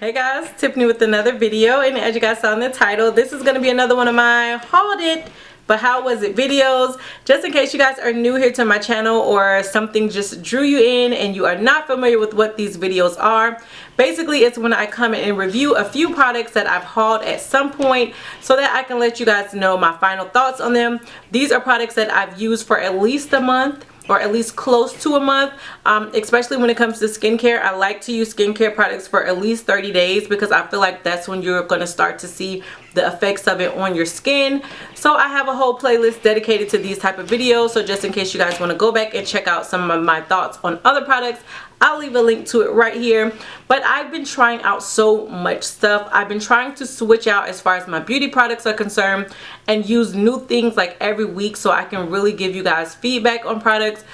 Hey guys, Tiffany with another video, and as you guys saw in the title, this is going to be another one of my hauled it but how was it videos. Just in case you guys are new here to my channel or something just drew you in and you are not familiar with what these videos are, basically it's when I come in and review a few products that I've hauled at some point so that I can let you guys know my final thoughts on them. These are products that I've used for at least a month, or at least close to a month. Especially when it comes to skincare, I like to use skincare products for at least 30 days because I feel like that's when you're going to start to see the effects of it on your skin. So I have a whole playlist dedicated to these type of videos, so just in case you guys want to go back and check out some of my thoughts on other products, I'll leave a link to it right here. But I've been trying out so much stuff. I've been trying to switch out as far as my beauty products are concerned and use new things like every week so I can really give you guys feedback on products.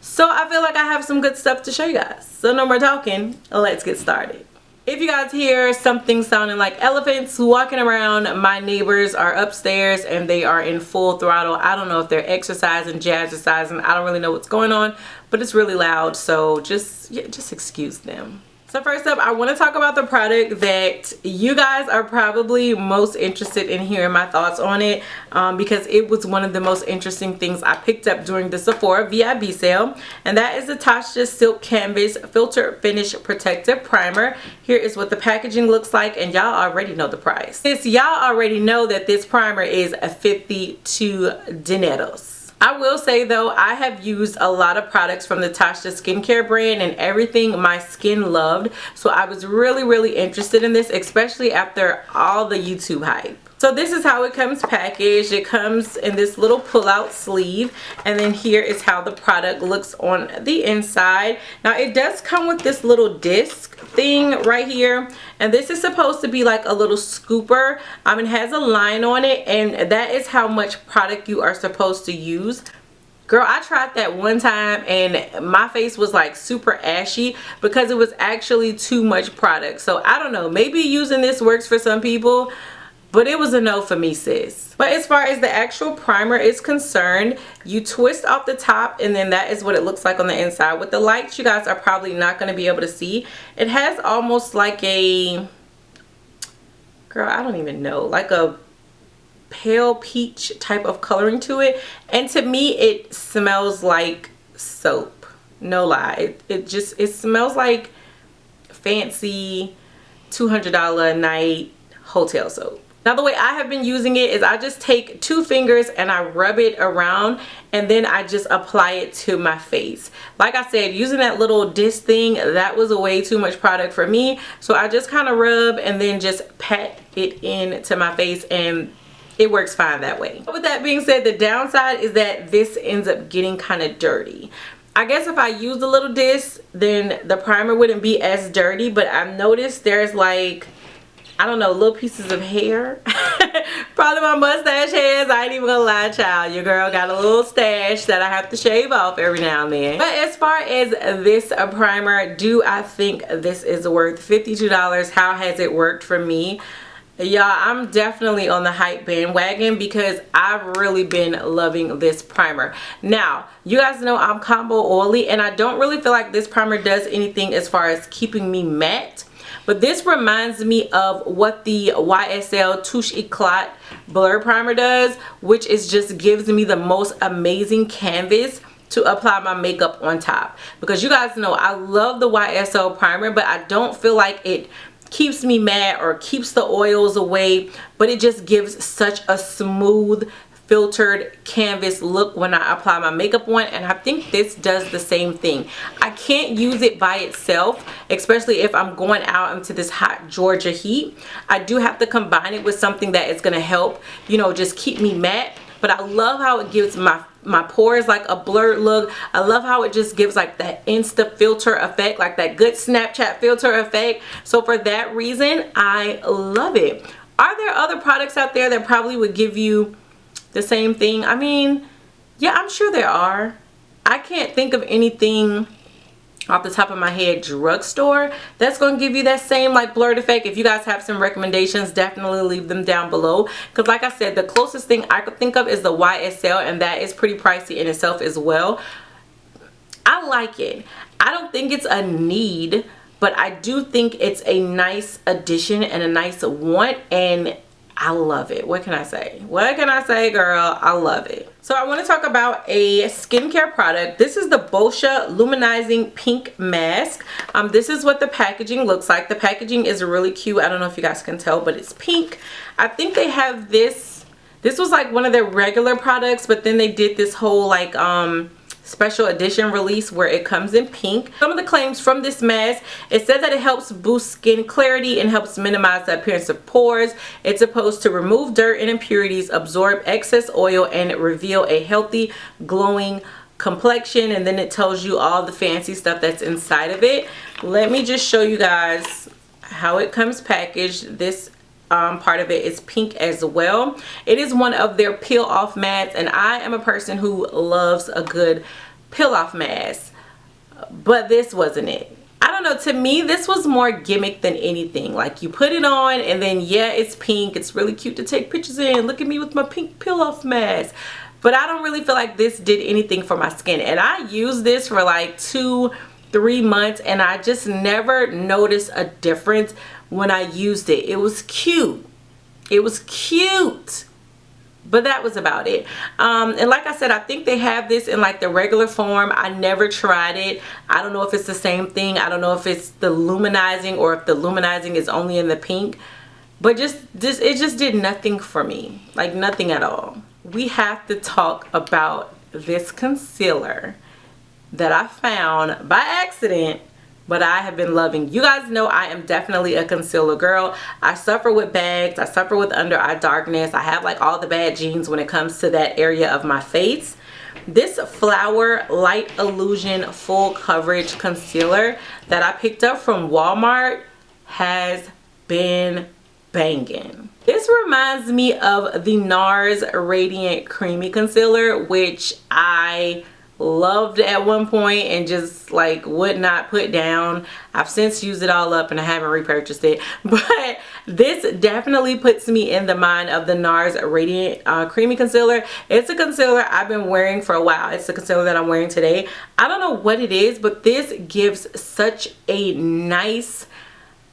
So I feel like I have some good stuff to show you guys. So no more talking, let's get started. If you guys hear something sounding like elephants walking around, my neighbors are upstairs and they are in full throttle. I don't know if they're exercising, jazzercising. I don't really know what's going on, but it's really loud, so just excuse them. So first up, I want to talk about the product that you guys are probably most interested in hearing my thoughts on it, because it was one of the most interesting things I picked up during the Sephora VIB sale, and that is the Tatcha Silk Canvas Filter Finish Protective Primer. Here is what the packaging looks like, and y'all already know the price. Y'all already know that this primer is 52 dineros. I will say though, I have used a lot of products from the Tatcha skincare brand and everything my skin loved, so I was really interested in this, especially after all the YouTube hype. So this is how it comes packaged. It comes in this little pull-out sleeve, and then here is how the product looks on the inside. Now it does come with this little disc thing right here, and this is supposed to be like a little scooper. It has a line on it, and that is how much product you are supposed to use. Girl, I tried that one time and my face was like super ashy because it was actually too much product. So I don't know, maybe using this works for some people, but it was a no for me, sis. But as far as the actual primer is concerned, you twist off the top and then that is what it looks like on the inside. With the lights, you guys are probably not going to be able to see. It has almost like a, girl, I don't even know, like a pale peach type of coloring to it. And to me, it smells like soap. No lie. It smells like fancy $200 a night hotel soap. Now the way I have been using it is I just take 2 fingers and I rub it around and then I just apply it to my face. Like I said, using that little disc thing, that was way too much product for me. So I just kind of rub and then just pat it into my face, and it works fine that way. With that being said, the downside is that this ends up getting kind of dirty. I guess if I used a little disc, then the primer wouldn't be as dirty, but I've noticed there's like, I don't know, little pieces of hair. Probably my mustache hairs. I ain't even gonna lie, child. Your girl got a little stash that I have to shave off every now and then. But as far as this primer, do I think this is worth $52? How has it worked for me? Y'all, I'm definitely on the hype bandwagon because I've really been loving this primer. Now, you guys know I'm combo oily and I don't really feel like this primer does anything as far as keeping me matte. But this reminds me of what the YSL Touche Eclat Blur Primer does, which is just gives me the most amazing canvas to apply my makeup on top. Because you guys know I love the YSL primer, but I don't feel like it keeps me matte or keeps the oils away, but it just gives such a smooth filtered canvas look when I apply my makeup on, and I think this does the same thing. I can't use it by itself, especially if I'm going out into this hot Georgia heat. I do have to combine it with something that is going to help, you know, just keep me matte. But I love how it gives my pores like a blurred look. I love how it just gives like that Insta filter effect, like that good Snapchat filter effect. So for that reason, I love it. Are there other products out there that probably would give you the same thing? I mean, yeah, I'm sure there are. I can't think of anything off the top of my head drugstore that's going to give you that same like blurred effect. If you guys have some recommendations, definitely leave them down below, because like I said, the closest thing I could think of is the YSL, and that is pretty pricey in itself as well. I like it. I don't think it's a need, but I do think it's a nice addition and a nice want, and I love it. What can I say? What can I say, girl? I love it. So I want to talk about a skincare product. This is the Boscia Luminizing Pink Mask. This is what the packaging looks like. The packaging is really cute. I don't know if you guys can tell, but it's pink. I think they have this. This was like one of their regular products, but then they did this whole like special edition release where it comes in pink. Some of the claims from this mask, it said that it helps boost skin clarity and helps minimize the appearance of pores. It's supposed to remove dirt and impurities, absorb excess oil, and reveal a healthy, glowing complexion. And then it tells you all the fancy stuff that's inside of it. Let me just show you guys how it comes packaged. This part of it is pink as well. It is one of their peel off masks, and I am a person who loves a good peel off mask, but this wasn't it. I don't know, to me this was more gimmick than anything. Like, you put it on and then yeah, it's pink, it's really cute to take pictures in, look at me with my pink peel off mask, but I don't really feel like this did anything for my skin. And I used this for like 2-3 months and I just never noticed a difference when I used it. It was cute. It was cute. But that was about it. And like I said, I think they have this in like the regular form. I never tried it. I don't know if it's the same thing. I don't know if it's the luminizing or if the luminizing is only in the pink. But it just did nothing for me. Like, nothing at all. We have to talk about this concealer that I found by accident, but I have been loving. You guys know I am definitely a concealer girl. I suffer with bags. I suffer with under eye darkness. I have like all the bad genes when it comes to that area of my face. This Flower Light Illusion Full Coverage Concealer that I picked up from Walmart has been banging. This reminds me of the NARS Radiant Creamy Concealer, which I loved at one point and just like would not put down. I've since used it all up and I haven't repurchased it, but this definitely puts me in the mind of the NARS Radiant Creamy Concealer. It's a concealer I've been wearing for a while. It's the concealer that I'm wearing today. I don't know what it is, but this gives such a nice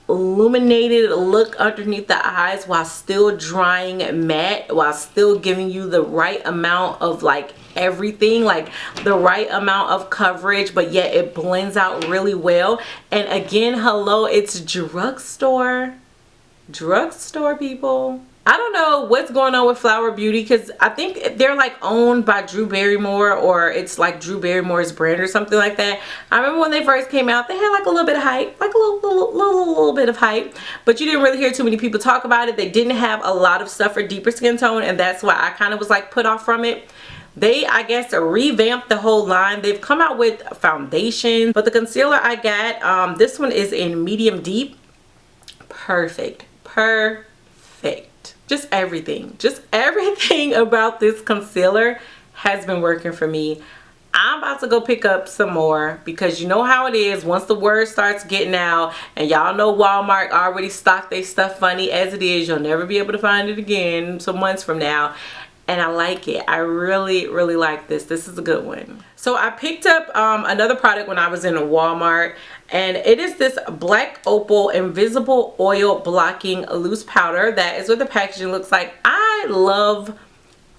illuminated look underneath the eyes while still drying matte, while still giving you the right amount of like everything, like the right amount of coverage, but yet it blends out really well. And again, hello, it's drugstore people. I don't know what's going on with Flower Beauty, because I think they're like owned by Drew Barrymore, or it's like Drew Barrymore's brand or something like that. I remember when they first came out, they had like a little bit of hype, like a little bit of hype, but you didn't really hear too many people talk about it. They didn't have a lot of stuff for deeper skin tone, and that's why I kind of was like put off from it. They, I guess, revamped the whole line. They've come out with foundation, but the concealer I got, this one is in medium deep. Perfect. Just everything about this concealer has been working for me. I'm about to go pick up some more, because you know how it is once the word starts getting out, and y'all know Walmart already stocked their stuff funny as it is. You'll never be able to find it again some months from now. And I like it. I really like this. This is a good one. So I picked up another product when I was in Walmart, and it is this Black Opal Invisible Oil Blocking Loose Powder. That is what the packaging looks like. I love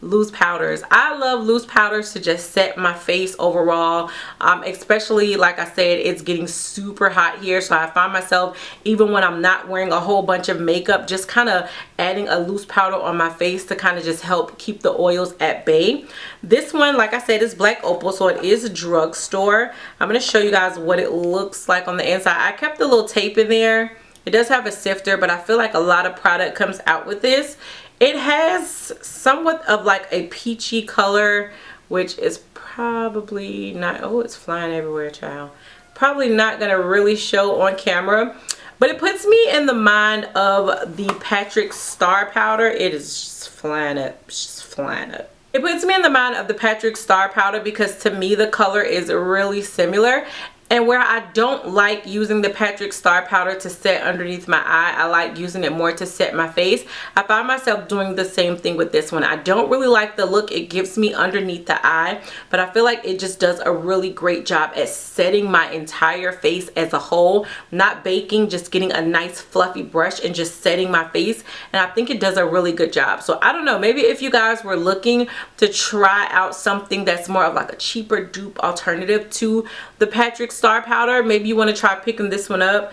loose powders. I love loose powders to just set my face overall, especially, like I said, it's getting super hot here, so I find myself, even when I'm not wearing a whole bunch of makeup, just kind of adding a loose powder on my face to kind of just help keep the oils at bay. This one, like I said, is Black Opal, so it is a drugstore. I'm going to show you guys what it looks like on the inside. I kept a little tape in there. It does have a sifter, but I feel like a lot of product comes out with this. It has somewhat of like a peachy color, which is probably not, oh, it's flying everywhere, child. Probably not going to really show on camera, but it puts me in the mind of the Patrick Star powder. It is just flying up, just flying up. It puts me in the mind of the Patrick Star powder because to me the color is really similar, And where I don't like using the Patrick Star powder to set underneath my eye, I like using it more to set my face. I find myself doing the same thing with this one. I don't really like the look it gives me underneath the eye, but I feel like it just does a really great job at setting my entire face as a whole. Not baking, just getting a nice fluffy brush and just setting my face. And I think it does a really good job. So I don't know, maybe if you guys were looking to try out something that's more of like a cheaper dupe alternative to the Patrick Star powder, maybe you want to try picking this one up.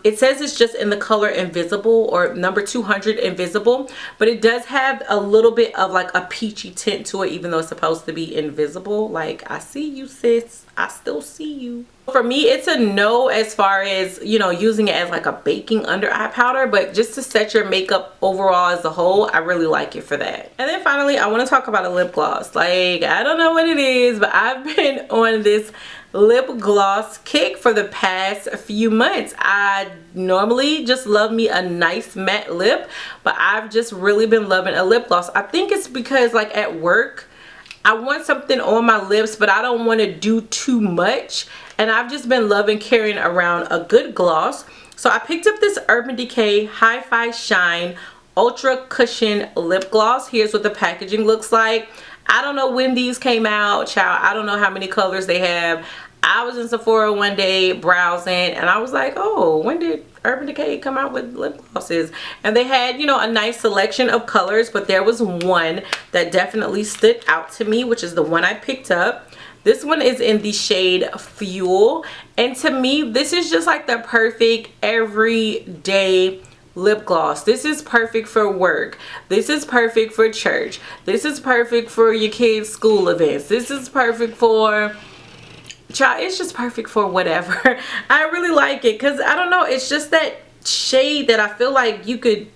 It says it's just in the color Invisible, or number 200 Invisible, but it does have a little bit of like a peachy tint to it, even though it's supposed to be invisible. Like, I see you, sis, I still see you. For me, it's a no as far as, you know, using it as like a baking under eye powder, but just to set your makeup overall as a whole, I really like it for that. And then finally, I want to talk about a lip gloss. Like, I don't know what it is, but I've been on this lip gloss kick for the past few months. I normally just love me a nice matte lip, but I've just really been loving a lip gloss. I think it's because like at work, I want something on my lips, but I don't want to do too much. And I've just been loving carrying around a good gloss. So I picked up this Urban Decay Hi-Fi Shine Ultra Cushion Lip Gloss. Here's what the packaging looks like. I don't know when these came out, child. I don't know how many colors they have. I was in Sephora one day browsing and I was like, oh, when did Urban Decay come out with lip glosses? And they had, you know, a nice selection of colors, but there was one that definitely stood out to me, which is the one I picked up. This one is in the shade Fuel, and to me this is just like the perfect everyday lip gloss. This is perfect for work. This is perfect for church. This is perfect for your kids' school events. This is perfect for, child, it's just perfect for whatever. I really like it because I don't know, it's just that shade that I feel like you could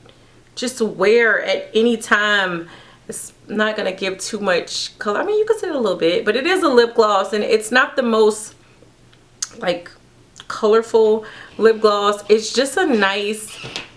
just wear at any time. It's not gonna give too much color. I mean, you can see it a little bit, but it is a lip gloss and it's not the most like colorful lip gloss. It's just a nice,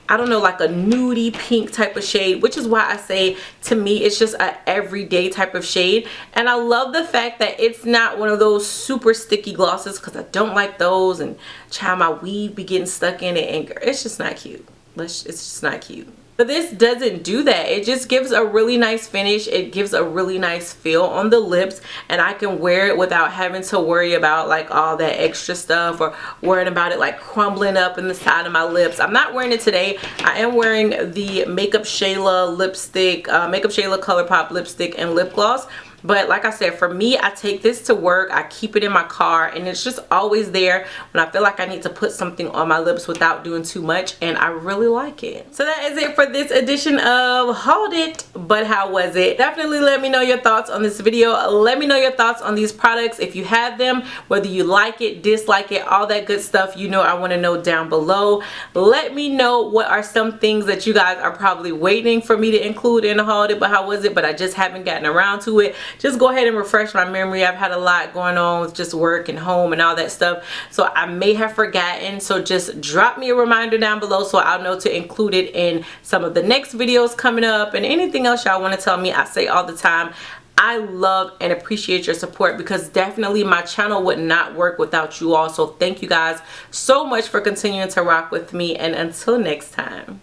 I don't know, like a nudie pink type of shade, which is why I say to me it's just a everyday type of shade. And I love the fact that it's not one of those super sticky glosses, because I don't like those, and child, my weave be getting stuck in it and it's just not cute. It's just not cute. But this doesn't do that. It just gives a really nice finish. It gives a really nice feel on the lips, and I can wear it without having to worry about like all that extra stuff or worrying about it like crumbling up in the side of my lips. I'm not wearing it today. I am wearing the Makeup Shayla lipstick, Makeup Shayla ColourPop lipstick and lip gloss. But like I said, for me, I take this to work. I keep it in my car and it's just always there when I feel like I need to put something on my lips without doing too much, and I really like it. So that is it for this edition of Hauled It, but how was it? Definitely let me know your thoughts on this video. Let me know your thoughts on these products if you have them, whether you like it, dislike it, all that good stuff. You know, I want to know down below. Let me know what are some things that you guys are probably waiting for me to include in the Hauled It, but how was it, but I just haven't gotten around to it. Just go ahead and refresh my memory. I've had a lot going on with just work and home and all that stuff, so I may have forgotten. So just drop me a reminder down below so I'll know to include it in some of the next videos coming up, and anything else y'all want to tell me. I say all the time, I love and appreciate your support, because definitely my channel would not work without you all. So thank you guys so much for continuing to rock with me, and until next time,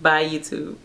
bye YouTube.